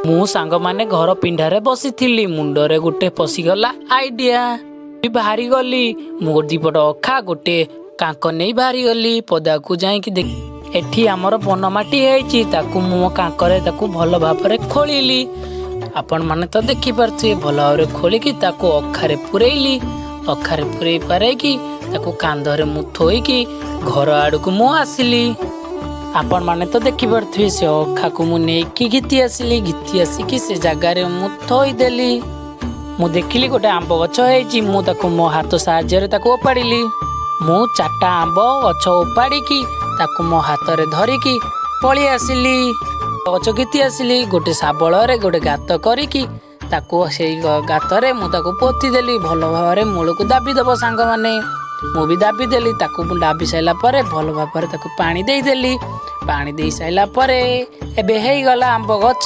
ମୁଁ ସାଙ୍ଗମାନେ ଘର ପିଣ୍ଡାରେ ବସିଥିଲି। ମୁଣ୍ଡରେ ଗୋଟେ ପଶିଗଲା ଆଇଡିଆ। ବାହାରି ଗଲି। ମୁଁ ଦିପଟ ଅଖା ଗୋଟେ କାଙ୍କ ନେଇ ବାହାରି ଗଲି। ପଦାକୁ ଯାଇକି ଏଠି ଆମର ବନମାଟି ହେଇଛି। ତାକୁ ମୁଁ ମୋ କାଙ୍କରେ ତାକୁ ଭଲ ଭାବରେ ଖୋଳିଲି। ଆପଣମାନେ ତ ଦେଖିପାରୁଥିବେ। ଭଲ ଭାବରେ ଖୋଳିକି ତାକୁ ଅଖାରେ ପୂରେଇଲି। ଅଖାରେ ପୂରେଇ ପାରେଇକି ତାକୁ କାନ୍ଧରେ ମୁଁ ଥୋଇକି ଘର ଆଡ଼କୁ ମୁଁ ଆସିଲି। ଆପଣମାନେ ତ ଦେଖିପାରୁଥିବେ। ସେ ଅଖାକୁ ମୁଁ ନେଇକି ଘିତି ଆସିଲି। ଘିତି ଆସିକି ସେ ଜାଗାରେ ମୁଁ ଥୋଇଦେଲି। ମୁଁ ଦେଖିଲି ଗୋଟେ ଆମ୍ବ ଗଛ ହେଇଛି। ମୁଁ ତାକୁ ମୋ ହାତ ସାହାଯ୍ୟରେ ତାକୁ ଓପାଡ଼ିଲି। ମୁଁ 4ଟା ଆମ୍ବ ଗଛ ଓପାଡ଼ିକି ତାକୁ ମୋ ହାତରେ ଧରିକି ପଳେଇ ଆସିଲି। ଗଛ ଘିତି ଆସିଲି। ଗୋଟେ ଶାବଳରେ ଗୋଟେ ଗାତ କରିକି ତାକୁ ସେଇ ଗାତରେ ମୁଁ ତାକୁ ପୋତିଦେଲି। ଭଲ ଭାବରେ ମୂଳକୁ ଦାବି ଦେବ ସାଙ୍ଗମାନେ। ମୁଁ ବି ଦାବି ଦେଲି। ତାକୁ ଦାବି ସାରିଲା ପରେ ଭଲ ଭାବରେ ତାକୁ ପାଣି ଦେଇଦେଲି। ପାଣି ଦେଇ ସାରିଲା ପରେ ଏବେ ହେଇଗଲା ଆମ୍ବ ଗଛ।